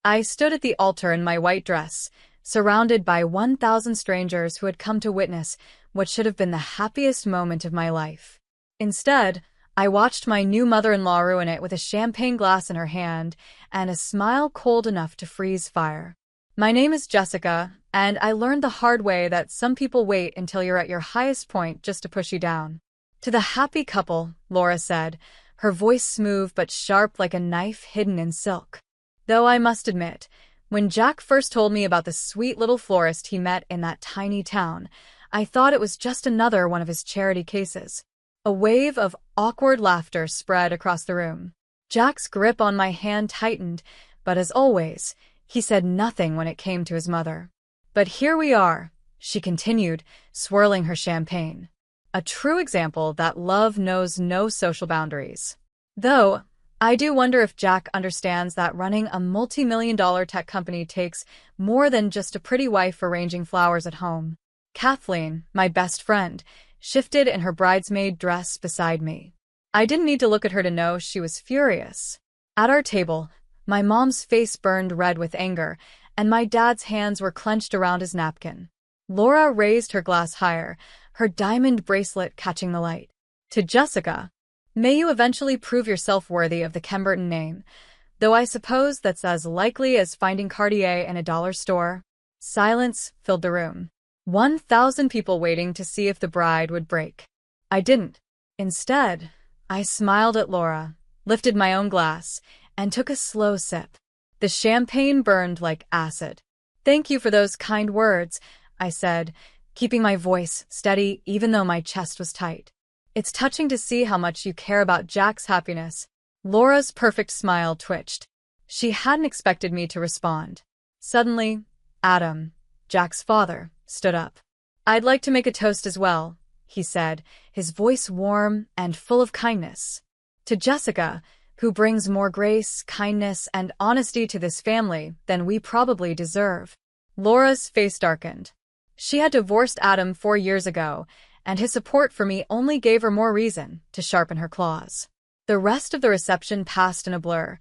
I stood at the altar in my white dress, surrounded by 1,000 strangers who had come to witness what should have been the happiest moment of my life. Instead, I watched my new mother-in-law ruin it with a champagne glass in her hand and a smile cold enough to freeze fire. My name is Jessica, and I learned the hard way that some people wait until you're at your highest point just to push you down. To the happy couple, Laura said, her voice smooth but sharp like a knife hidden in silk. Though I must admit, when Jack first told me about the sweet little florist he met in that tiny town, I thought it was just another one of his charity cases. A wave of awkward laughter spread across the room. Jack's grip on my hand tightened, but as always, he said nothing when it came to his mother. But here we are, she continued, swirling her champagne. A true example that love knows no social boundaries. Though, I do wonder if Jack understands that running a multi-million-dollar tech company takes more than just a pretty wife arranging flowers at home. Kathleen, my best friend, shifted in her bridesmaid dress beside me. I didn't need to look at her to know she was furious. At our table, my mom's face burned red with anger, and my dad's hands were clenched around his napkin. Laura raised her glass higher, her diamond bracelet catching the light. To Jessica, may you eventually prove yourself worthy of the Kemberton name, though I suppose that's as likely as finding Cartier in a dollar store. Silence filled the room. 1,000 people waiting to see if the bride would break. I didn't. Instead, I smiled at Laura, lifted my own glass, and took a slow sip. The champagne burned like acid. Thank you for those kind words, I said, keeping my voice steady even though my chest was tight. It's touching to see how much you care about Jack's happiness. Laura's perfect smile twitched. She hadn't expected me to respond. Suddenly, Adam, Jack's father, stood up. I'd like to make a toast as well, he said, his voice warm and full of kindness. To Jessica, who brings more grace, kindness, and honesty to this family than we probably deserve. Laura's face darkened. She had divorced Adam 4 years ago, and his support for me only gave her more reason to sharpen her claws. The rest of the reception passed in a blur.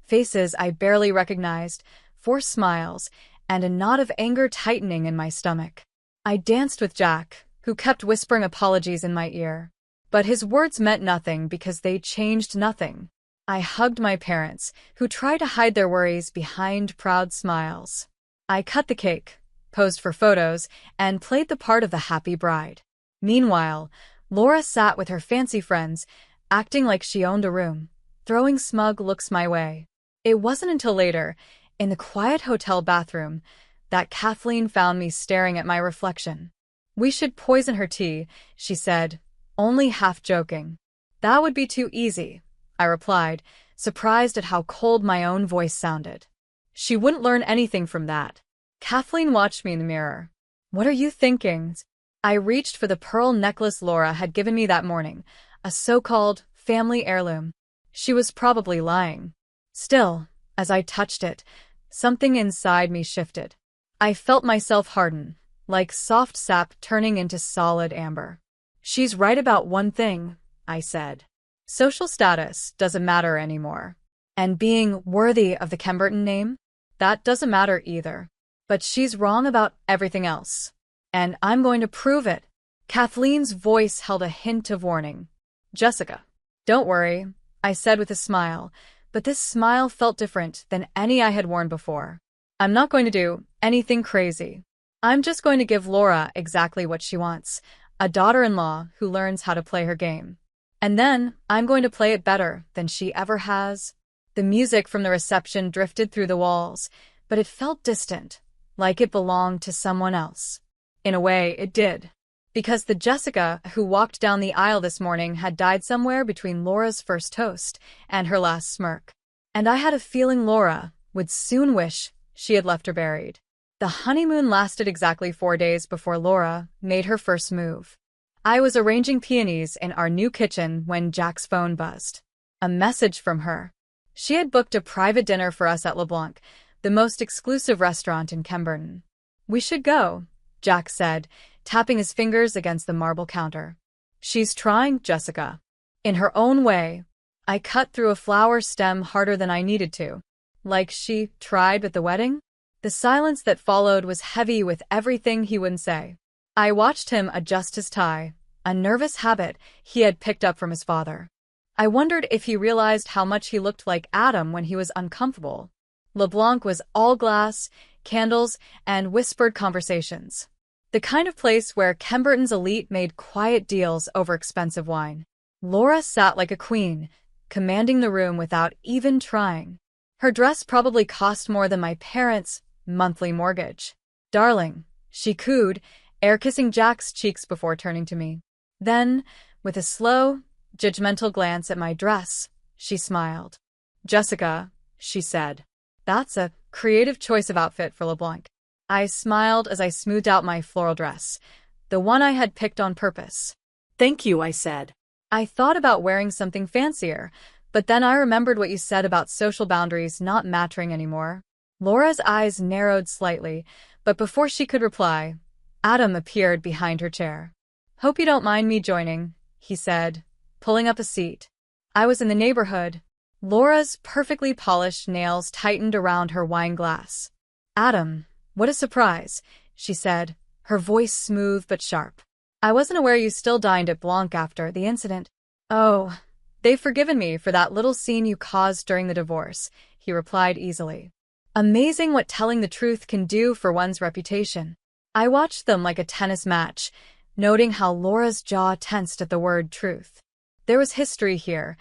Faces I barely recognized, forced smiles, and a knot of anger tightening in my stomach. I danced with Jack, who kept whispering apologies in my ear. But his words meant nothing because they changed nothing. I hugged my parents, who tried to hide their worries behind proud smiles. I cut the cake, posed for photos, and played the part of the happy bride. Meanwhile, Laura sat with her fancy friends, acting like she owned a room, throwing smug looks my way. It wasn't until later, in the quiet hotel bathroom, that Kathleen found me staring at my reflection. We should poison her tea, she said, only half joking. That would be too easy, I replied, surprised at how cold my own voice sounded. She wouldn't learn anything from that. Kathleen watched me in the mirror. What are you thinking? I reached for the pearl necklace Laura had given me that morning, a so-called family heirloom. She was probably lying. Still, as I touched it, something inside me shifted. I felt myself harden, like soft sap turning into solid amber. She's right about one thing, I said. Social status doesn't matter anymore. And being worthy of the Kemberton name? That doesn't matter either. But she's wrong about everything else. And I'm going to prove it. Kathleen's voice held a hint of warning. Jessica, don't worry, I said with a smile, but this smile felt different than any I had worn before. I'm not going to do anything crazy. I'm just going to give Laura exactly what she wants, a daughter-in-law who learns how to play her game. And then I'm going to play it better than she ever has. The music from the reception drifted through the walls, but it felt distant, like it belonged to someone else. In a way, it did. Because the Jessica who walked down the aisle this morning had died somewhere between Laura's first toast and her last smirk. And I had a feeling Laura would soon wish she had left her buried. The honeymoon lasted exactly 4 days before Laura made her first move. I was arranging peonies in our new kitchen when Jack's phone buzzed. A message from her. She had booked a private dinner for us at LeBlanc, the most exclusive restaurant in Kemberton. We should go, Jack said, tapping his fingers against the marble counter. She's trying, Jessica. In her own way. I cut through a flower stem harder than I needed to. Like she tried at the wedding? The silence that followed was heavy with everything he wouldn't say. I watched him adjust his tie, a nervous habit he had picked up from his father. I wondered if he realized how much he looked like Adam when he was uncomfortable. LeBlanc was all glass, candles, and whispered conversations. The kind of place where Kemberton's elite made quiet deals over expensive wine. Laura sat like a queen, commanding the room without even trying. Her dress probably cost more than my parents' monthly mortgage. "Darling," she cooed, air-kissing Jack's cheeks before turning to me. Then, with a slow, judgmental glance at my dress, she smiled. "Jessica," she said. "That's a creative choice of outfit for LeBlanc." I smiled as I smoothed out my floral dress, the one I had picked on purpose. "Thank you," I said. I thought about wearing something fancier, but then I remembered what you said about social boundaries not mattering anymore. Laura's eyes narrowed slightly, but before she could reply, Adam appeared behind her chair. "Hope you don't mind me joining," he said, pulling up a seat. I was in the neighborhood. Laura's perfectly polished nails tightened around her wine glass. "Adam, what a surprise," she said, her voice smooth but sharp. "I wasn't aware you still dined at Blanc after the incident." "Oh, they've forgiven me for that little scene you caused during the divorce," he replied easily. Amazing what telling the truth can do for one's reputation. I watched them like a tennis match, noting how Laura's jaw tensed at the word truth. There was history here,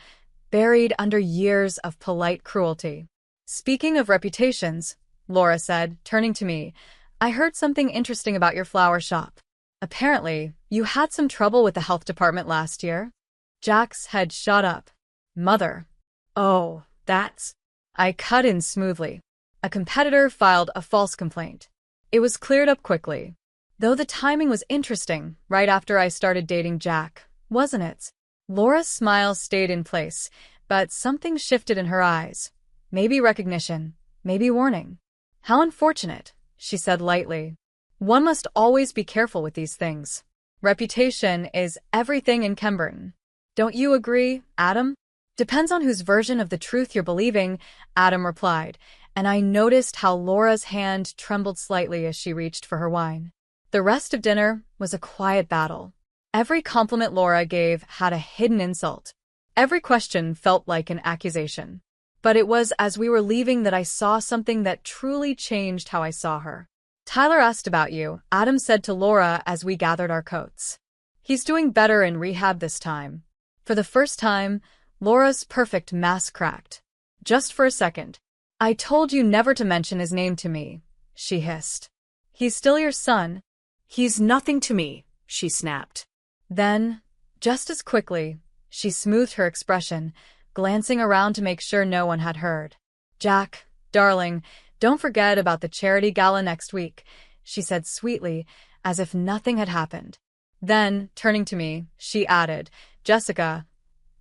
buried under years of polite cruelty. "Speaking of reputations," Laura said, turning to me, "I heard something interesting about your flower shop. Apparently, you had some trouble with the health department last year." Jack's head shot up. "Mother." "Oh, that's—" I cut in smoothly. "A competitor filed a false complaint. It was cleared up quickly. Though the timing was interesting, right after I started dating Jack, wasn't it?" Laura's smile stayed in place, but something shifted in her eyes. Maybe recognition, maybe warning. "How unfortunate," she said lightly. "One must always be careful with these things. Reputation is everything in Kemberton. Don't you agree, Adam?" "Depends on whose version of the truth you're believing," Adam replied, and I noticed how Laura's hand trembled slightly as she reached for her wine. The rest of dinner was a quiet battle. Every compliment Laura gave had a hidden insult. Every question felt like an accusation. But it was as we were leaving that I saw something that truly changed how I saw her. "Tyler asked about you," Adam said to Laura as we gathered our coats. "He's doing better in rehab this time." For the first time, Laura's perfect mask cracked. "Just for a second. I told you never to mention his name to me," she hissed. "He's still your son." "He's nothing to me," she snapped. Then, just as quickly, she smoothed her expression, glancing around to make sure no one had heard. "Jack, darling, don't forget about the charity gala next week," she said sweetly, as if nothing had happened. Then, turning to me, she added, "Jessica,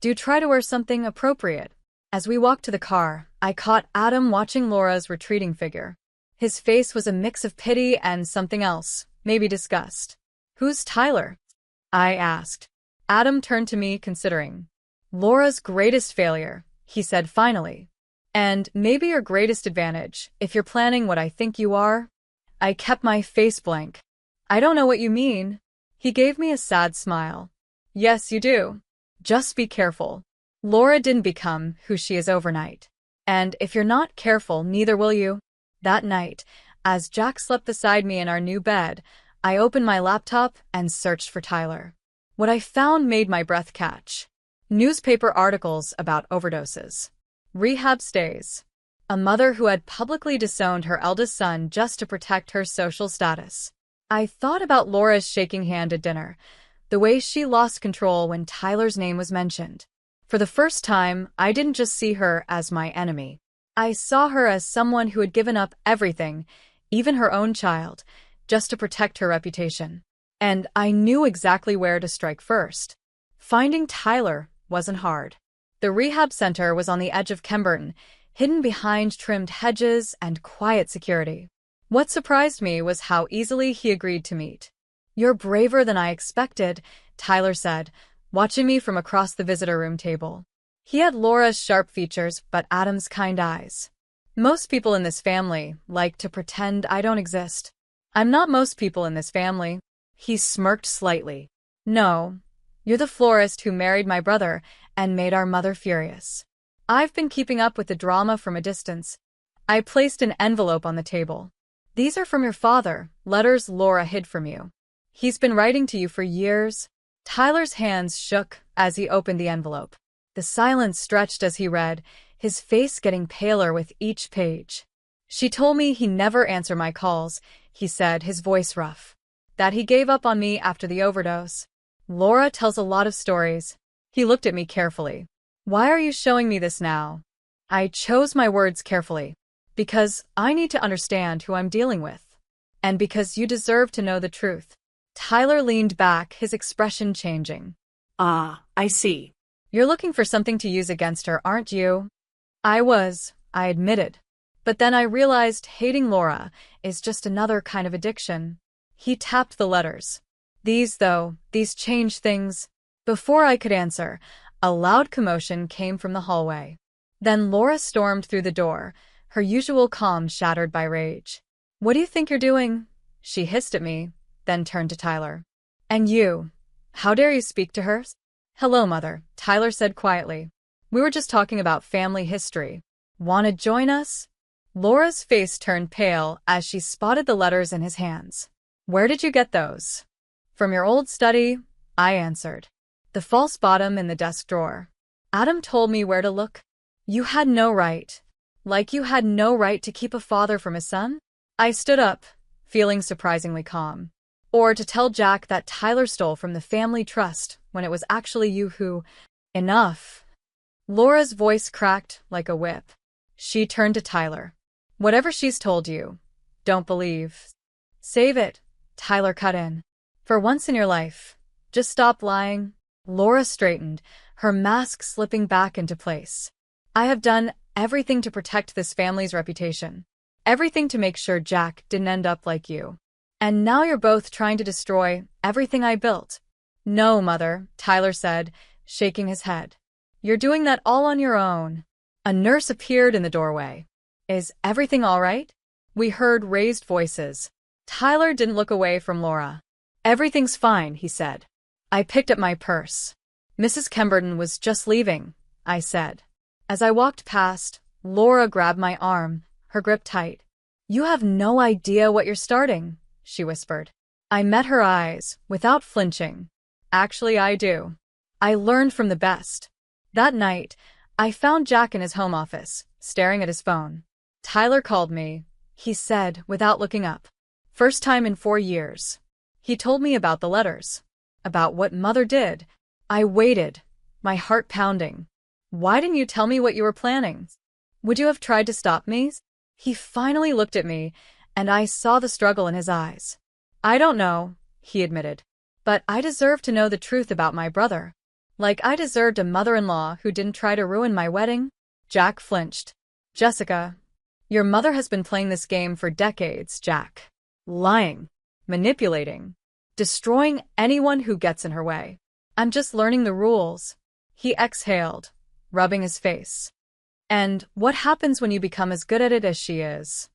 do try to wear something appropriate." As we walked to the car, I caught Adam watching Laura's retreating figure. His face was a mix of pity and something else, maybe disgust. "Who's Tyler?" I asked. Adam turned to me, considering. "Laura's greatest failure," he said finally. "And maybe your greatest advantage, if you're planning what I think you are." I kept my face blank. "I don't know what you mean." He gave me a sad smile. "Yes, you do. Just be careful. Laura didn't become who she is overnight. And if you're not careful, neither will you." That night, as Jack slept beside me in our new bed, I opened my laptop and searched for Tyler. What I found made my breath catch. Newspaper articles about overdoses. Rehab stays. A mother who had publicly disowned her eldest son just to protect her social status. I thought about Laura's shaking hand at dinner, the way she lost control when Tyler's name was mentioned. For the first time, I didn't just see her as my enemy. I saw her as someone who had given up everything, even her own child, just to protect her reputation. And I knew exactly where to strike first. Finding Tyler wasn't hard. The rehab center was on the edge of Kemberton, hidden behind trimmed hedges and quiet security. What surprised me was how easily he agreed to meet. "You're braver than I expected," Tyler said, watching me from across the visitor room table. He had Laura's sharp features but Adam's kind eyes. Most people in this family like to pretend I don't exist. I'm not most people in this family. He smirked slightly. No, you're the florist who married my brother and made our mother furious. I've been keeping up with the drama from a distance. I placed an envelope on the table. These are from your father, letters Laura hid from you. He's been writing to you for years. Tyler's hands shook as he opened the envelope. The silence stretched as he read, his face getting paler with each page. She told me he never answered my calls, he said, his voice rough. That he gave up on me after the overdose. Laura tells a lot of stories. He looked at me carefully. Why are you showing me this now? I chose my words carefully. Because I need to understand who I'm dealing with. And because you deserve to know the truth. Tyler leaned back, his expression changing. Ah, I see. You're looking for something to use against her, aren't you? I admitted. But then I realized hating Laura is just another kind of addiction. He tapped the letters. These change things. Before I could answer, a loud commotion came from the hallway. Then Laura stormed through the door, her usual calm shattered by rage. What do you think you're doing? She hissed at me, then turned to Tyler. And you? How dare you speak to her? Hello, Mother, Tyler said quietly. We were just talking about family history. Want to join us? Laura's face turned pale as she spotted the letters in his hands. Where did you get those? From your old study, I answered. The false bottom in the desk drawer. Adam told me where to look. You had no right. Like you had no right to keep a father from his son? I stood up, feeling surprisingly calm. Or to tell Jack that Tyler stole from the family trust when it was actually you who… Enough. Laura's voice cracked like a whip. She turned to Tyler. Whatever she's told you, don't believe. Save it, Tyler cut in. For once in your life, just stop lying. Laura straightened, her mask slipping back into place. I have done everything to protect this family's reputation. Everything to make sure Jack didn't end up like you. And now you're both trying to destroy everything I built. No, Mother, Tyler said, shaking his head. You're doing that all on your own. A nurse appeared in the doorway. Is everything all right? We heard raised voices. Tyler didn't look away from Laura. Everything's fine, he said. I picked up my purse. Mrs. Kemberton was just leaving, I said. As I walked past, Laura grabbed my arm, her grip tight. You have no idea what you're starting, she whispered. I met her eyes, without flinching. Actually, I do. I learned from the best. That night, I found Jack in his home office, staring at his phone. Tyler called me, he said, without looking up. First time in 4 years. He told me about the letters. About what Mother did. I waited, my heart pounding. Why didn't you tell me what you were planning? Would you have tried to stop me? He finally looked at me, and I saw the struggle in his eyes. I don't know, he admitted. But I deserve to know the truth about my brother. Like I deserved a mother-in-law who didn't try to ruin my wedding. Jack flinched. Jessica, your mother has been playing this game for decades, Jack. Lying. Manipulating. Destroying anyone who gets in her way. I'm just learning the rules. He exhaled, rubbing his face. And what happens when you become as good at it as she is?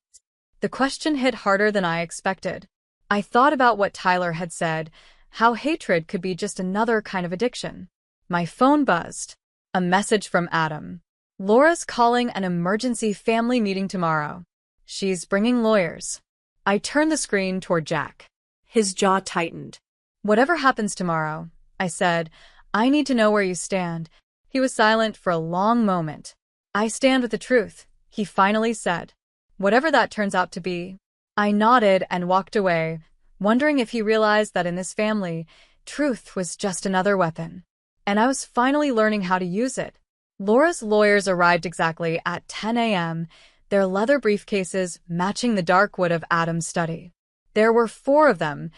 The question hit harder than I expected. I thought about what Tyler had said, how hatred could be just another kind of addiction. My phone buzzed. A message from Adam. Laura's calling an emergency family meeting tomorrow. She's bringing lawyers. I turned the screen toward Jack. His jaw tightened. Whatever happens tomorrow, I said, I need to know where you stand. He was silent for a long moment. I stand with the truth, he finally said. Whatever that turns out to be. I nodded and walked away, wondering if he realized that in this family, truth was just another weapon. And I was finally learning how to use it. Laura's lawyers arrived exactly at 10 a.m., their leather briefcases matching the dark wood of Adam's study. There were 4 of them,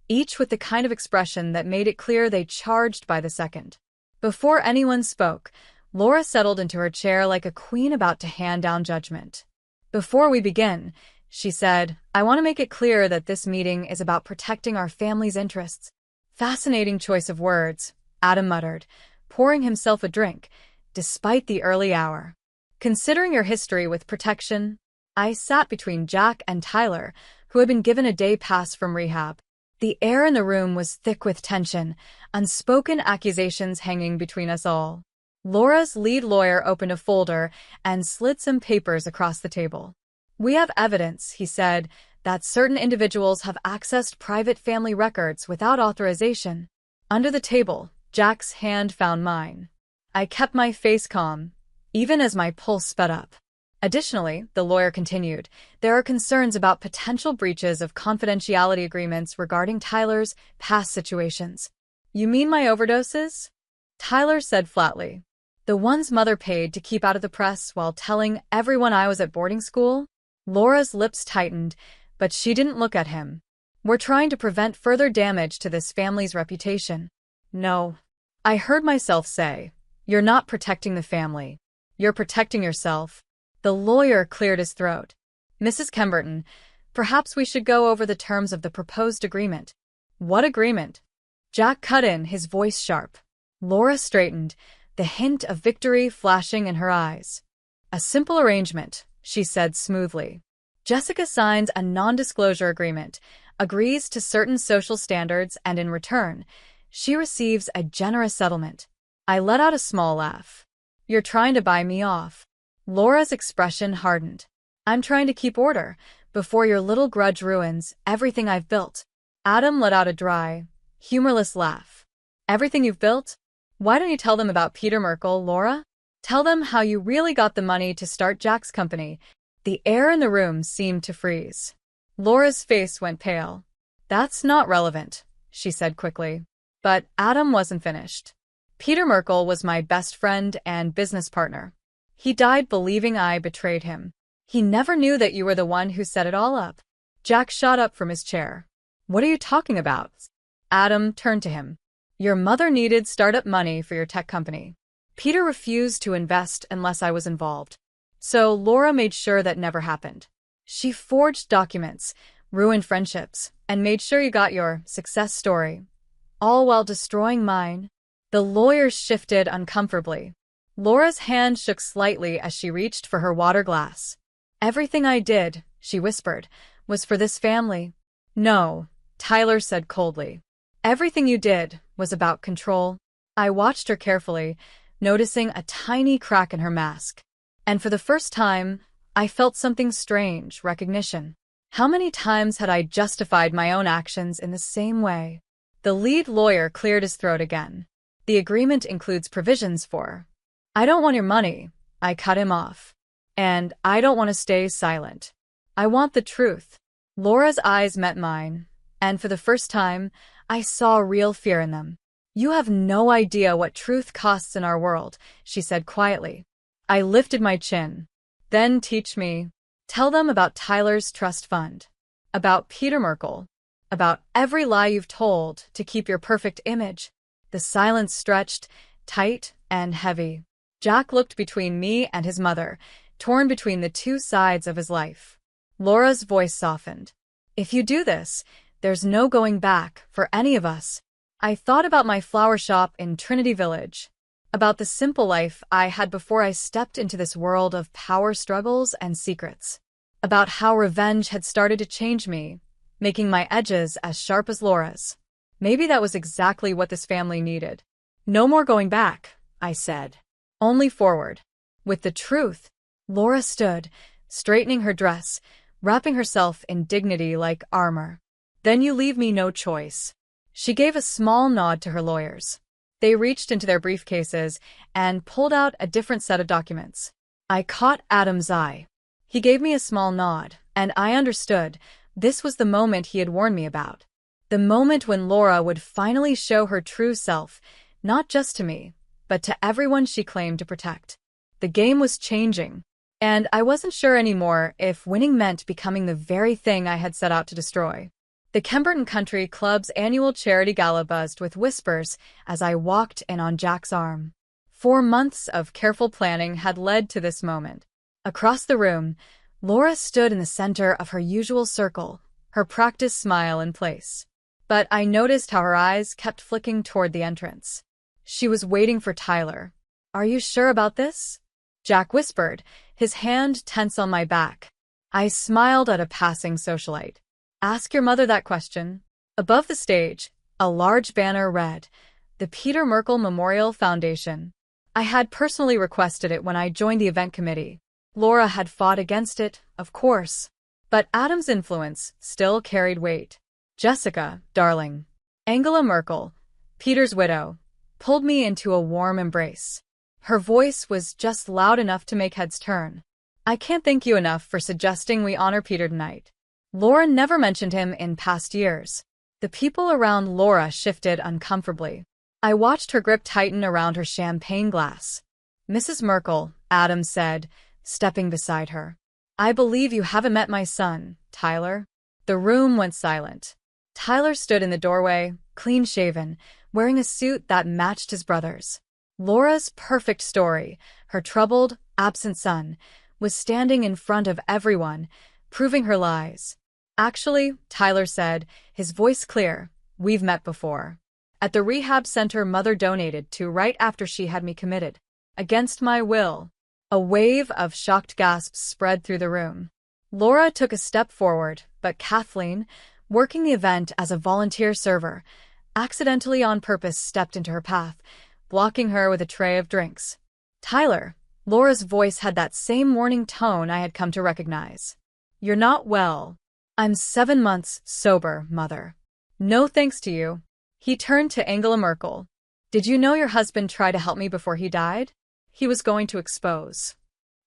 each with the kind of expression that made it clear they charged by the second. Before anyone spoke, Laura settled into her chair like a queen about to hand down judgment. Before we begin, she said, I want to make it clear that this meeting is about protecting our family's interests. Fascinating choice of words, Adam muttered, pouring himself a drink, despite the early hour. Considering your history with protection, I sat between Jack and Tyler, who had been given a day pass from rehab. The air in the room was thick with tension, unspoken accusations hanging between us all. Laura's lead lawyer opened a folder and slid some papers across the table. "We have evidence," he said, "that certain individuals have accessed private family records without authorization." Under the table, Jack's hand found mine. I kept my face calm, even as my pulse sped up. Additionally, the lawyer continued, there are concerns about potential breaches of confidentiality agreements regarding Tyler's past situations. "You mean my overdoses?" Tyler said flatly. "The ones Mother paid to keep out of the press while telling everyone I was at boarding school?" Laura's lips tightened, but she didn't look at him. "We're trying to prevent further damage to this family's reputation." "No," I heard myself say. "You're not protecting the family. You're protecting yourself." The lawyer cleared his throat. "Mrs. Kemberton, perhaps we should go over the terms of the proposed agreement." "What agreement?" Jack cut in, his voice sharp. Laura straightened, the hint of victory flashing in her eyes. "A simple arrangement," she said smoothly. "Jessica signs a non-disclosure agreement, agrees to certain social standards, and in return, she receives a generous settlement." I let out a small laugh. "You're trying to buy me off." Laura's expression hardened. "I'm trying to keep order before your little grudge ruins everything I've built." Adam let out a dry, humorless laugh. "Everything you've built? Why don't you tell them about Peter Merkel, Laura? Tell them how you really got the money to start Jack's company." The air in the room seemed to freeze. Laura's face went pale. "That's not relevant," she said quickly. But Adam wasn't finished. "Peter Merkel was my best friend and business partner. He died believing I betrayed him. He never knew that you were the one who set it all up." Jack shot up from his chair. "What are you talking about?" Adam turned to him. "Your mother needed startup money for your tech company. Peter refused to invest unless I was involved. So Laura made sure that never happened. She forged documents, ruined friendships, and made sure you got your success story, all while destroying mine." The lawyer shifted uncomfortably. Laura's hand shook slightly as she reached for her water glass. "Everything I did," she whispered, "was for this family." "No," Tyler said coldly. "Everything you did was about control." I watched her carefully, noticing a tiny crack in her mask. And for the first time, I felt something strange, recognition. How many times had I justified my own actions in the same way? The lead lawyer cleared his throat again. "The agreement includes provisions for—" "I don't want your money," I cut him off. "And I don't want to stay silent. I want the truth." Laura's eyes met mine, and for the first time, I saw real fear in them. "You have no idea what truth costs in our world," she said quietly. I lifted my chin. "Then teach me. Tell them about Tyler's trust fund, about Peter Merkel, about every lie you've told to keep your perfect image." The silence stretched, tight and heavy. Jack looked between me and his mother, torn between the two sides of his life. Laura's voice softened. "If you do this, there's no going back for any of us." I thought about my flower shop in Trinity Village, about the simple life I had before I stepped into this world of power struggles and secrets, about how revenge had started to change me, making my edges as sharp as Laura's. Maybe that was exactly what this family needed. "No more going back," I said. "Only forward." With the truth. Laura stood, straightening her dress, wrapping herself in dignity like armor. "Then you leave me no choice." She gave a small nod to her lawyers. They reached into their briefcases and pulled out a different set of documents. I caught Adam's eye. He gave me a small nod, and I understood this was the moment he had warned me about. The moment when Laura would finally show her true self, not just to me, but to everyone she claimed to protect. The game was changing, and I wasn't sure anymore if winning meant becoming the very thing I had set out to destroy. The Kemberton Country Club's annual charity gala buzzed with whispers as I walked in on Jack's arm. 4 months of careful planning had led to this moment. Across the room, Laura stood in the center of her usual circle, her practiced smile in place. But I noticed how her eyes kept flicking toward the entrance. She was waiting for Tyler. "Are you sure about this?" Jack whispered, his hand tense on my back. I smiled at a passing socialite. Ask your mother that question. Above the stage, a large banner read, "The Peter Merkel Memorial Foundation." I had personally requested it when I joined the event committee. Laura had fought against it, of course. But Adam's influence still carried weight. Jessica, darling. Angela Merkel, Peter's widow, pulled me into a warm embrace. Her voice was just loud enough to make heads turn. I can't thank you enough for suggesting we honor Peter tonight. Laura never mentioned him in past years. The people around Laura shifted uncomfortably. I watched her grip tighten around her champagne glass. Mrs. Merkel, Adam said, stepping beside her. I believe you haven't met my son, Tyler. The room went silent. Tyler stood in the doorway, clean-shaven, wearing a suit that matched his brother's. Laura's perfect story, her troubled, absent son, was standing in front of everyone, proving her lies. Actually, Tyler said, his voice clear, we've met before. At the rehab center Mother donated to right after she had me committed. Against my will. A wave of shocked gasps spread through the room. Laura took a step forward, but Kathleen, working the event as a volunteer server, accidentally on purpose stepped into her path, blocking her with a tray of drinks. Tyler, Laura's voice had that same warning tone I had come to recognize. You're not well. I'm 7 months sober, Mother. No thanks to you. He turned to Angela Merkel. Did you know your husband tried to help me before he died? He was going to expose.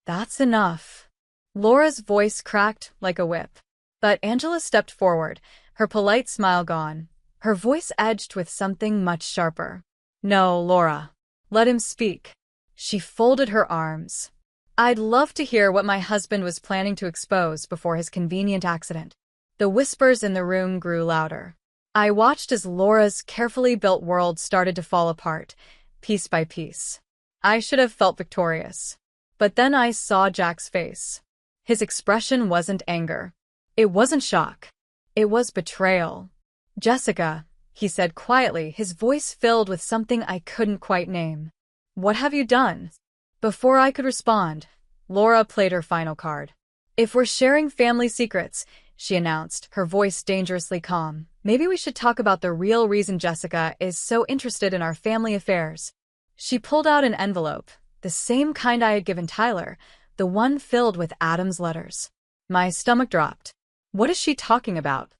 That's enough. Laura's voice cracked like a whip. But Angela stepped forward, her polite smile gone. Her voice edged with something much sharper. No, Laura. Let him speak. She folded her arms. I'd love to hear what my husband was planning to expose before his convenient accident. The whispers in the room grew louder. I watched as Laura's carefully built world started to fall apart, piece by piece. I should have felt victorious. But then I saw Jack's face. His expression wasn't anger. It wasn't shock. It was betrayal. Jessica, he said quietly, his voice filled with something I couldn't quite name. What have you done? Before I could respond, Laura played her final card. If we're sharing family secrets, she announced, her voice dangerously calm, maybe we should talk about the real reason Jessica is so interested in our family affairs. She pulled out an envelope, the same kind I had given Tyler, the one filled with Adam's letters. My stomach dropped. What is she talking about?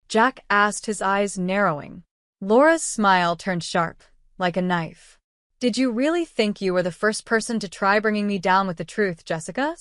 Jack asked, his eyes narrowing. Laura's smile turned sharp, like a knife. Did you really think you were the first person to try bringing me down with the truth, Jessica?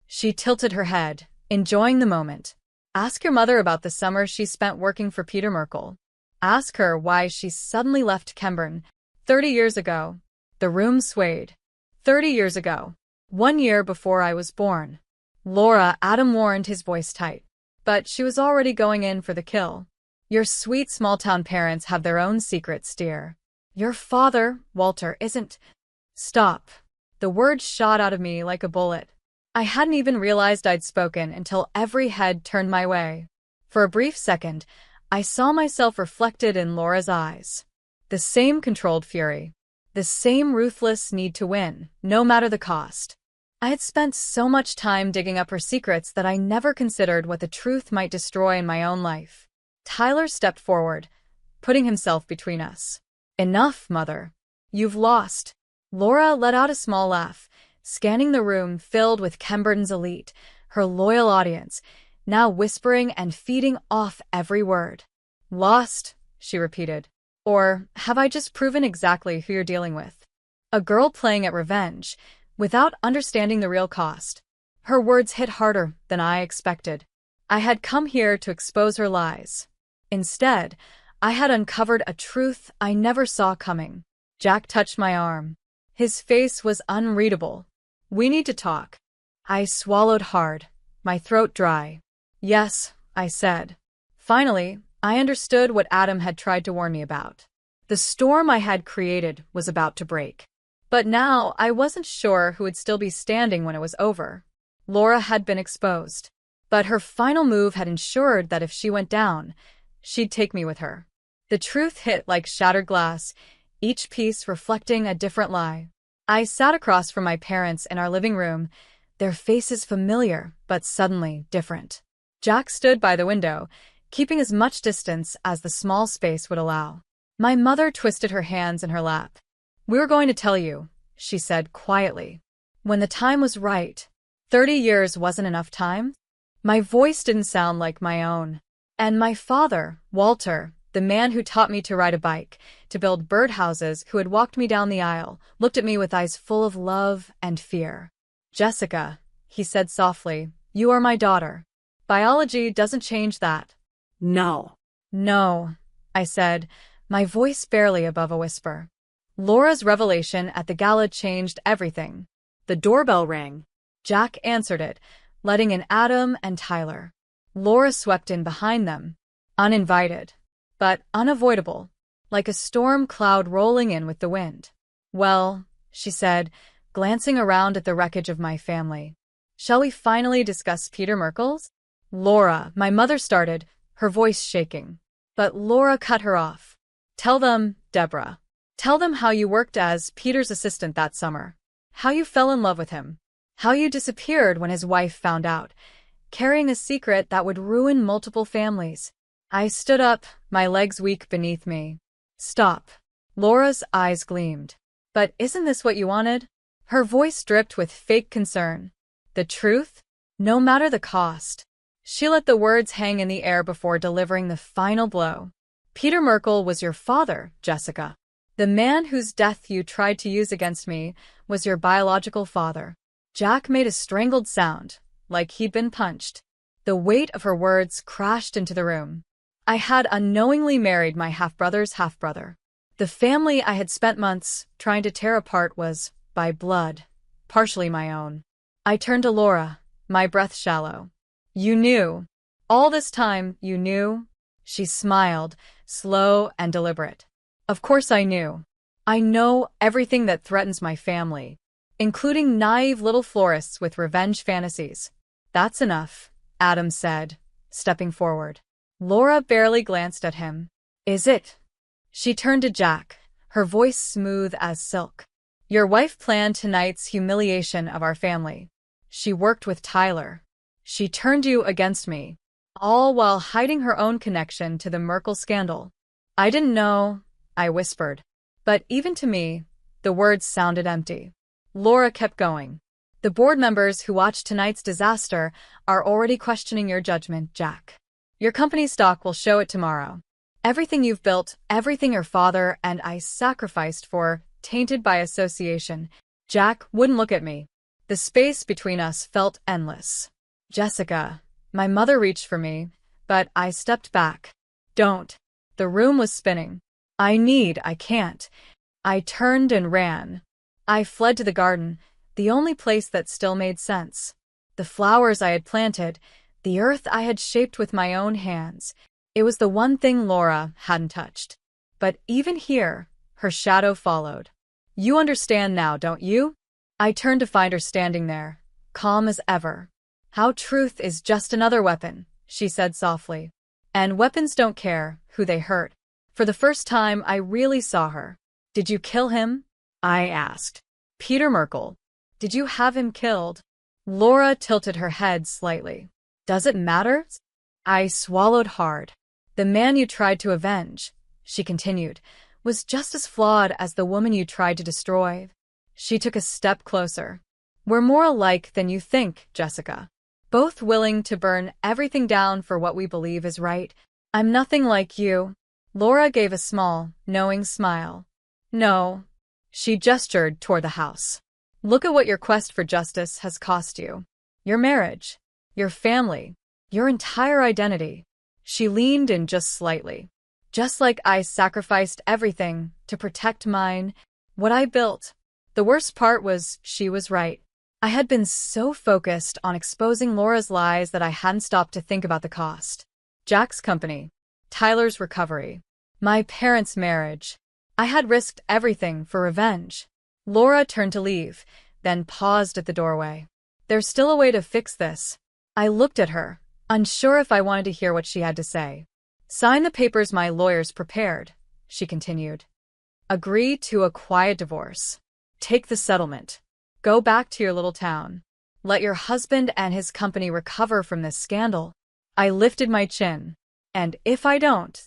She tilted her head, enjoying the moment. Ask your mother about the summer she spent working for Peter Merkel. Ask her why she suddenly left Kemburn 30 years ago. The room swayed. 30 years ago. 1 year before I was born. Laura, Adam warned, his voice tight. But she was already going in for the kill. Your sweet small-town parents have their own secrets, dear. Your father, Walter, isn't... Stop. The words shot out of me like a bullet. I hadn't even realized I'd spoken until every head turned my way. For a brief second, I saw myself reflected in Laura's eyes. The same controlled fury. The same ruthless need to win, no matter the cost. I had spent so much time digging up her secrets that I never considered what the truth might destroy in my own life. Tyler stepped forward, putting himself between us. Enough, Mother. You've lost. Laura let out a small laugh, scanning the room filled with Kemburn's elite, her loyal audience, now whispering and feeding off every word. Lost, she repeated. Or have I just proven exactly who you're dealing with? A girl playing at revenge, without understanding the real cost. Her words hit harder than I expected. I had come here to expose her lies. Instead, I had uncovered a truth I never saw coming. Jack touched my arm. His face was unreadable. We need to talk. I swallowed hard, my throat dry. Yes, I said. Finally, I understood what Adam had tried to warn me about. The storm I had created was about to break. But now I wasn't sure who would still be standing when it was over. Laura had been exposed. But her final move had ensured that if she went down, she'd take me with her. The truth hit like shattered glass, each piece reflecting a different lie. I sat across from my parents in our living room, their faces familiar, but suddenly different. Jack stood by the window, keeping as much distance as the small space would allow. My mother twisted her hands in her lap. "We were going to tell you," she said quietly. "When the time was right." 30 years wasn't enough time? My voice didn't sound like my own. And my father, Walter, the man who taught me to ride a bike, to build birdhouses, who had walked me down the aisle, looked at me with eyes full of love and fear. "Jessica," he said softly, "you are my daughter. Biology doesn't change that." No. "No," I said, my voice barely above a whisper. Laura's revelation at the gala changed everything. The doorbell rang. Jack answered it, letting in Adam and Tyler. Laura swept in behind them, uninvited, but unavoidable, like a storm cloud rolling in with the wind. "Well," she said, glancing around at the wreckage of my family, "shall we finally discuss Peter Merkles?" "Laura," my mother started, her voice shaking. But Laura cut her off. "Tell them, Deborah. Tell them how you worked as Peter's assistant that summer. How you fell in love with him. How you disappeared when his wife found out, carrying a secret that would ruin multiple families." I stood up, my legs weak beneath me. "Stop." Laura's eyes gleamed. "But isn't this what you wanted?" Her voice dripped with fake concern. "The truth? No matter the cost." She let the words hang in the air before delivering the final blow. "Peter Merkel was your father, Jessica. The man whose death you tried to use against me was your biological father." Jack made a strangled sound, like he'd been punched. The weight of her words crashed into the room. I had unknowingly married my half-brother's half-brother. The family I had spent months trying to tear apart was, by blood, partially my own. I turned to Laura, my breath shallow. "You knew. All this time, you knew?" She smiled, slow and deliberate. "Of course I knew. I know everything that threatens my family, including naive little florists with revenge fantasies." "That's enough," Adam said, stepping forward. Laura barely glanced at him. "Is it?" She turned to Jack, her voice smooth as silk. "Your wife planned tonight's humiliation of our family. She worked with Tyler. She turned you against me, all while hiding her own connection to the Merkel scandal." "I didn't know," I whispered. But even to me, the words sounded empty. Laura kept going. "The board members who watched tonight's disaster are already questioning your judgment, Jack. Your company's stock will show it tomorrow. Everything you've built, everything your father and I sacrificed for, tainted by association." Jack wouldn't look at me. The space between us felt endless. "Jessica." My mother reached for me, but I stepped back. "Don't." The room was spinning. I can't." I turned and ran. I fled to the garden, the only place that still made sense. The flowers I had planted, the earth I had shaped with my own hands. It was the one thing Laura hadn't touched. But even here, her shadow followed. "You understand now, don't you?" I turned to find her standing there, calm as ever. "How truth is just another weapon," she said softly. "And weapons don't care who they hurt." For the first time, I really saw her. "Did you kill him?" I asked. "Peter Merkel. Did you have him killed?" Laura tilted her head slightly. "Does it matter?" I swallowed hard. "The man you tried to avenge," she continued, "was just as flawed as the woman you tried to destroy." She took a step closer. "We're more alike than you think, Jessica. Both willing to burn everything down for what we believe is right. I'm nothing like you." Laura gave a small, knowing smile. "No." She gestured toward the house. "Look at what your quest for justice has cost you. Your marriage, your family, your entire identity." She leaned in just slightly. "Just like I sacrificed everything to protect mine, what I built." The worst part was she was right. I had been so focused on exposing Laura's lies that I hadn't stopped to think about the cost. Jack's company, Tyler's recovery, my parents' marriage. I had risked everything for revenge. Laura turned to leave, then paused at the doorway. "There's still a way to fix this." I looked at her, unsure if I wanted to hear what she had to say. "Sign the papers my lawyers prepared," she continued. "Agree to a quiet divorce. Take the settlement. Go back to your little town. Let your husband and his company recover from this scandal. I lifted my chin. And if I don't?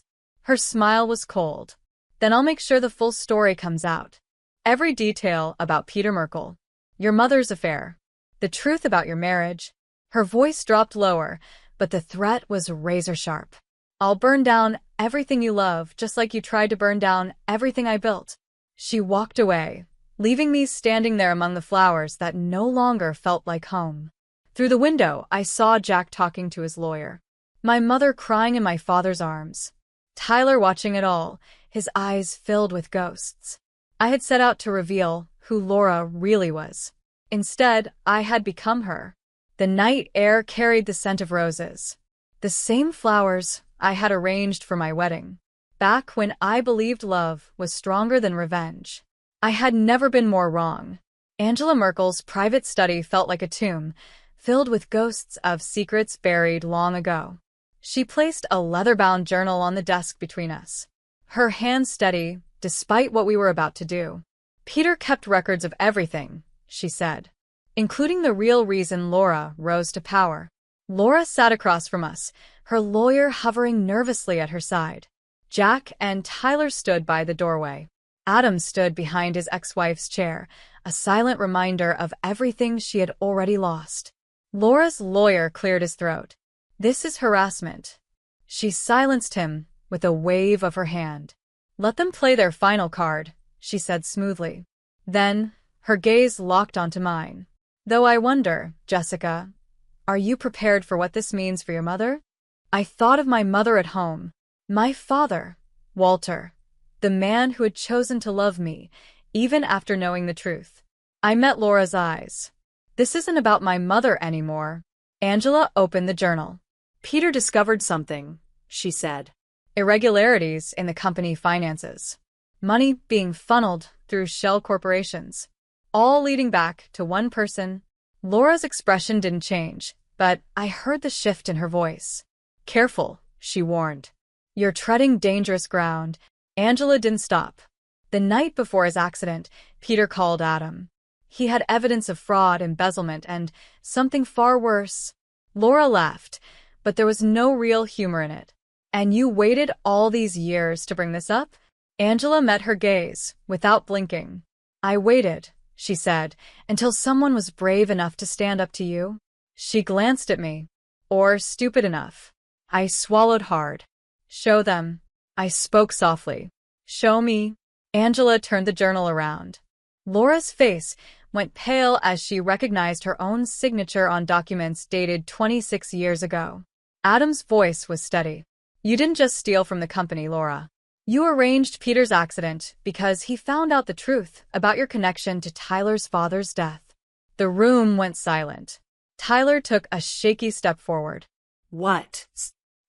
Her smile was cold. Then I'll make sure the full story comes out. Every detail about Peter Merkel. Your mother's affair. The truth about your marriage. Her voice dropped lower, but the threat was razor sharp. I'll burn down everything you love, just like you tried to burn down everything I built. She walked away, leaving me standing there among the flowers that no longer felt like home. Through the window, I saw Jack talking to his lawyer. My mother crying in my father's arms. Tyler watching it all, his eyes filled with ghosts. I had set out to reveal who Laura really was. Instead, I had become her. The night air carried the scent of roses. The same flowers I had arranged for my wedding. Back when I believed love was stronger than revenge. I had never been more wrong. Angela Merkel's private study felt like a tomb, filled with ghosts of secrets buried long ago. She placed a leather-bound journal on the desk between us. Her hand steady, despite what we were about to do. Peter kept records of everything, she said, including the real reason Laura rose to power. Laura sat across from us, her lawyer hovering nervously at her side. Jack and Tyler stood by the doorway. Adam stood behind his ex-wife's chair, a silent reminder of everything she had already lost. Laura's lawyer cleared his throat. This is harassment. She silenced him with a wave of her hand. Let them play their final card, she said smoothly. Then, her gaze locked onto mine. Though I wonder, Jessica, are you prepared for what this means for your mother? I thought of my mother at home. My father, Walter, the man who had chosen to love me, even after knowing the truth. I met Laura's eyes. This isn't about my mother anymore. Angela opened the journal. Peter discovered something, she said. Irregularities in the company finances. Money being funneled through shell corporations. All leading back to one person. Laura's expression didn't change, but I heard the shift in her voice. Careful, she warned. You're treading dangerous ground. Angela didn't stop. The night before his accident, Peter called Adam. He had evidence of fraud, embezzlement, and something far worse. Laura laughed, but there was no real humor in it. And you waited all these years to bring this up? Angela met her gaze, without blinking. I waited, she said, until someone was brave enough to stand up to you. She glanced at me. Or stupid enough. I swallowed hard. Show them. I spoke softly. Show me. Angela turned the journal around. Laura's face went pale as she recognized her own signature on documents dated 26 years ago. Adam's voice was steady. You didn't just steal from the company, Laura. You arranged Peter's accident because he found out the truth about your connection to Tyler's father's death. The room went silent. Tyler took a shaky step forward. What?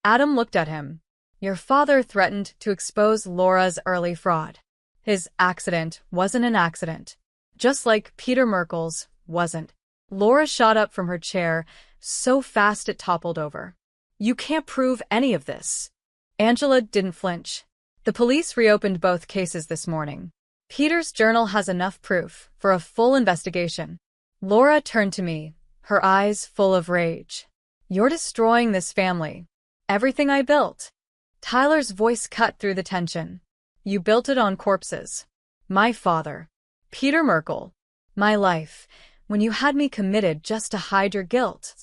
Adam looked at him. Your father threatened to expose Laura's early fraud. His accident wasn't an accident. Just like Peter Merkel's wasn't. Laura shot up from her chair, so fast it toppled over. You can't prove any of this. Angela didn't flinch. The police reopened both cases this morning. Peter's journal has enough proof for a full investigation. Laura turned to me, her eyes full of rage. You're destroying this family. Everything I built. Tyler's voice cut through the tension. You built it on corpses. My father. Peter Merkel. My life, when you had me committed just to hide your guilt.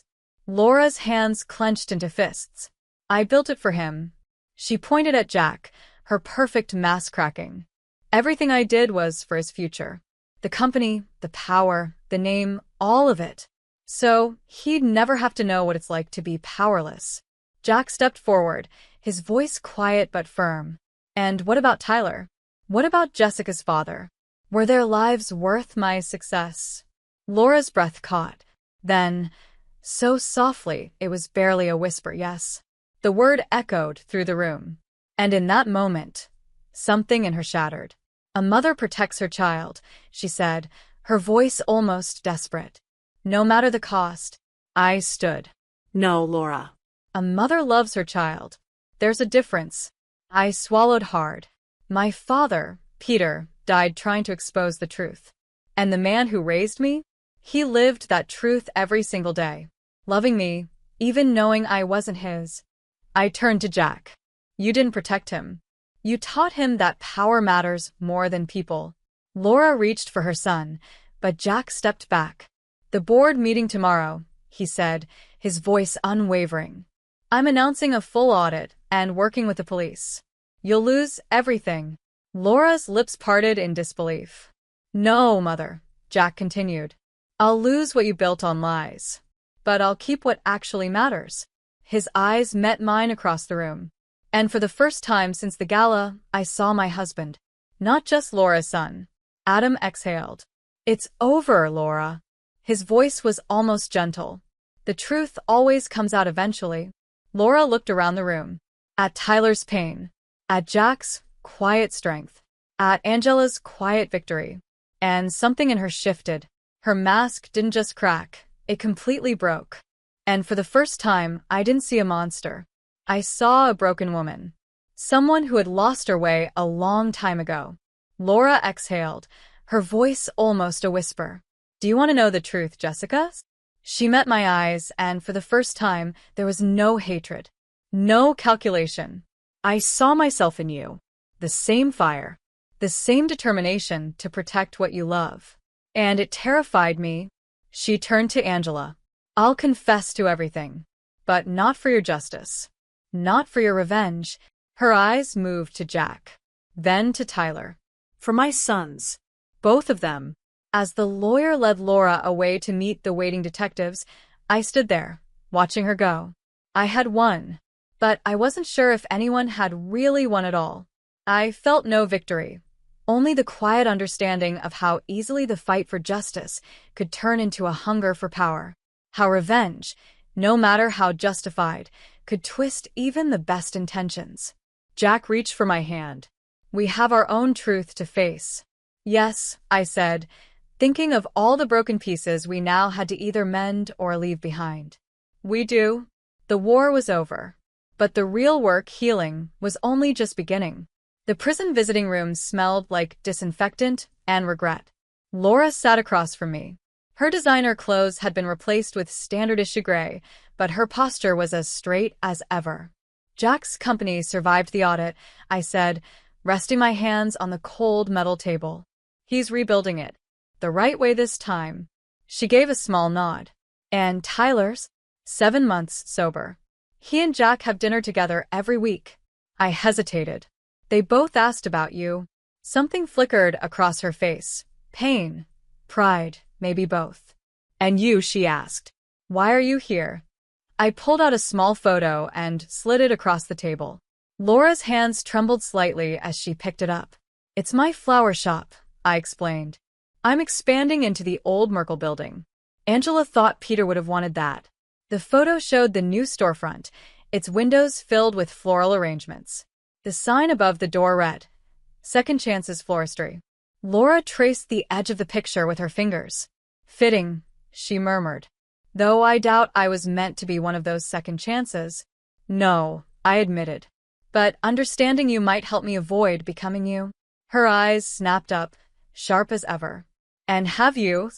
Laura's hands clenched into fists. I built it for him. She pointed at Jack, her perfect mask cracking. Everything I did was for his future. The company, the power, the name, all of it. So he'd never have to know what it's like to be powerless. Jack stepped forward, his voice quiet but firm. And what about Tyler? What about Jessica's father? Were their lives worth my success? Laura's breath caught. Then, so softly, it was barely a whisper, yes. The word echoed through the room. And in that moment, something in her shattered. A mother protects her child, she said, her voice almost desperate. No matter the cost. I stood. No, Laura. A mother loves her child. There's a difference. I swallowed hard. My father, Peter, died trying to expose the truth. And the man who raised me? He lived that truth every single day, loving me, even knowing I wasn't his. I turned to Jack. You didn't protect him. You taught him that power matters more than people. Laura reached for her son, but Jack stepped back. The board meeting tomorrow, he said, his voice unwavering. I'm announcing a full audit and working with the police. You'll lose everything. Laura's lips parted in disbelief. No, Mother, Jack continued. I'll lose what you built on lies. But I'll keep what actually matters. His eyes met mine across the room. And for the first time since the gala, I saw my husband. Not just Laura's son. Adam exhaled. It's over, Laura. His voice was almost gentle. The truth always comes out eventually. Laura looked around the room. At Tyler's pain. At Jack's quiet strength. At Angela's quiet victory. And something in her shifted. Her mask didn't just crack. It completely broke. And for the first time, I didn't see a monster. I saw a broken woman. Someone who had lost her way a long time ago. Laura exhaled, her voice almost a whisper. Do you want to know the truth, Jessica? She met my eyes, and for the first time, there was no hatred. No calculation. I saw myself in you. The same fire. The same determination to protect what you love. And it terrified me. She turned to Angela. I'll confess to everything. But not for your justice. Not for your revenge. Her eyes moved to Jack. Then to Tyler. For my sons. Both of them. As the lawyer led Laura away to meet the waiting detectives, I stood there, watching her go. I had won. But I wasn't sure if anyone had really won at all. I felt no victory. Only the quiet understanding of how easily the fight for justice could turn into a hunger for power. How revenge, no matter how justified, could twist even the best intentions. Jack reached for my hand. We have our own truth to face. Yes, I said, thinking of all the broken pieces we now had to either mend or leave behind. We do. The war was over. But the real work, healing, was only just beginning. The prison visiting room smelled like disinfectant and regret. Laura sat across from me. Her designer clothes had been replaced with standard-issue gray, but her posture was as straight as ever. Jack's company survived the audit, I said, resting my hands on the cold metal table. He's rebuilding it. The right way this time. She gave a small nod. And Tyler's? 7 months sober. He and Jack have dinner together every week. I hesitated. They both asked about you. Something flickered across her face. Pain. Pride. Maybe both. And you, she asked. Why are you here? I pulled out a small photo and slid it across the table. Laura's hands trembled slightly as she picked it up. It's my flower shop, I explained. I'm expanding into the old Merkel building. Angela thought Peter would have wanted that. The photo showed the new storefront, its windows filled with floral arrangements. The sign above the door read, Second Chances Floristry. Laura traced the edge of the picture with her fingers. Fitting, she murmured. Though I doubt I was meant to be one of those second chances. No, I admitted. But understanding you might help me avoid becoming you. Her eyes snapped up, sharp as ever. And have you?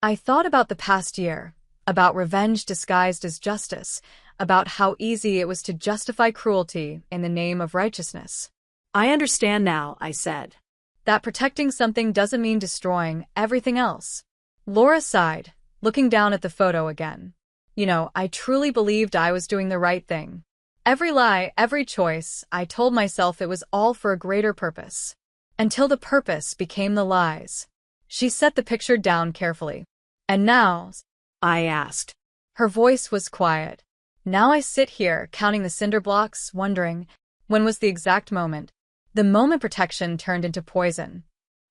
I thought about the past year, about revenge disguised as justice, about how easy it was to justify cruelty in the name of righteousness. I understand now, I said. That protecting something doesn't mean destroying everything else. Laura sighed, looking down at the photo again. You know, I truly believed I was doing the right thing. Every lie, every choice, I told myself it was all for a greater purpose. Until the purpose became the lies. She set the picture down carefully. And now? I asked. Her voice was quiet. Now I sit here, counting the cinder blocks, wondering, when was the exact moment? The moment protection turned into poison.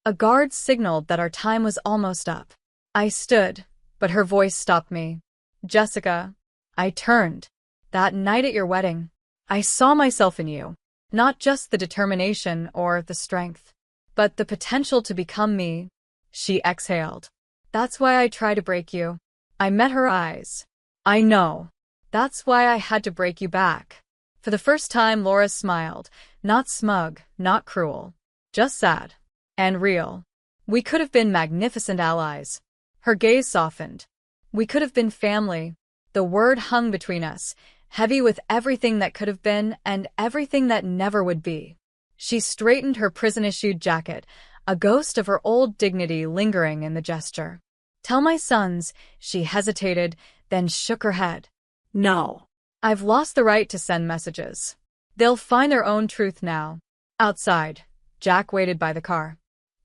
A guard signaled that our time was almost up. I stood, but her voice stopped me. Jessica. I turned. That night at your wedding, I saw myself in you. Not just the determination or the strength, but the potential to become me. She exhaled. That's why I try to break you. I met her eyes. I know. That's why I had to break you back. For the first time, Laura smiled, not smug, not cruel, just sad and real. We could have been magnificent allies. Her gaze softened. We could have been family. The word hung between us, heavy with everything that could have been and everything that never would be. She straightened her prison-issued jacket, a ghost of her old dignity lingering in the gesture. "Tell my sons," she hesitated, then shook her head. No. "I've lost the right to send messages. They'll find their own truth now." Outside, Jack waited by the car.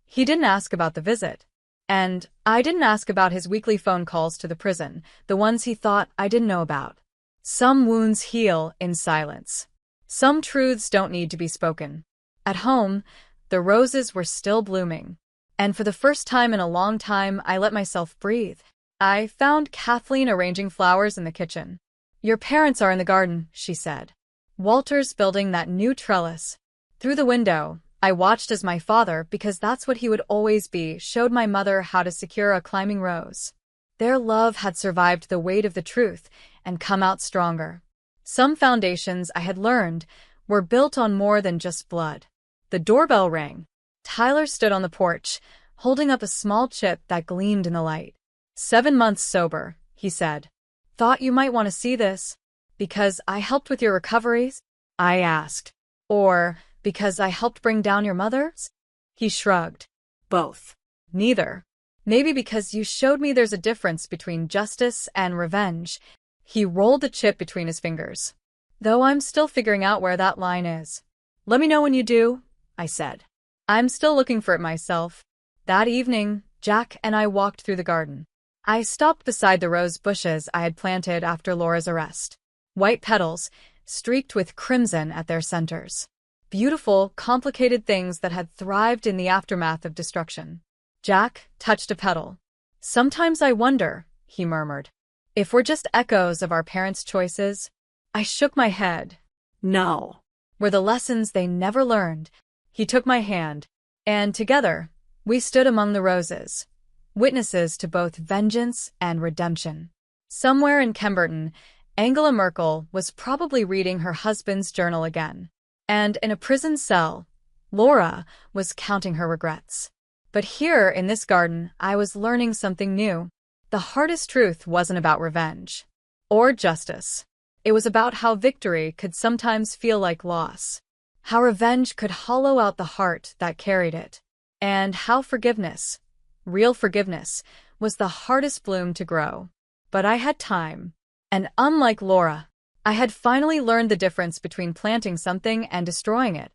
He didn't ask about the visit. And I didn't ask about his weekly phone calls to the prison, the ones he thought I didn't know about. Some wounds heal in silence. Some truths don't need to be spoken. At home, the roses were still blooming. And for the first time in a long time, I let myself breathe. I found Kathleen arranging flowers in the kitchen. "Your parents are in the garden," she said. "Walter's building that new trellis." Through the window, I watched as my father, because that's what he would always be, showed my mother how to secure a climbing rose. Their love had survived the weight of the truth and come out stronger. Some foundations, I had learned, were built on more than just blood. The doorbell rang. Tyler stood on the porch, holding up a small chip that gleamed in the light. "7 months sober," he said. "Thought you might want to see this." "Because I helped with your recoveries?" I asked. "Or because I helped bring down your mother's?" He shrugged. Both. "Neither. Maybe because you showed me there's a difference between justice and revenge." He rolled the chip between his fingers. "Though I'm still figuring out where that line is." "Let me know when you do," I said. "I'm still looking for it myself." That evening, Jack and I walked through the garden. I stopped beside the rose bushes I had planted after Laura's arrest. White petals, streaked with crimson at their centers. Beautiful, complicated things that had thrived in the aftermath of destruction. Jack touched a petal. "Sometimes I wonder," he murmured, "if we're just echoes of our parents' choices." I shook my head. No. Were the lessons they never learned. He took my hand, and together, we stood among the roses, witnesses to both vengeance and redemption. Somewhere in Kemberton, Angela Merkel was probably reading her husband's journal again. And in a prison cell, Laura was counting her regrets. But here, in this garden, I was learning something new. The hardest truth wasn't about revenge or justice. It was about how victory could sometimes feel like loss, how revenge could hollow out the heart that carried it, and how forgiveness, real forgiveness, was the hardest bloom to grow. But I had time, and unlike Laura, I had finally learned the difference between planting something and destroying it.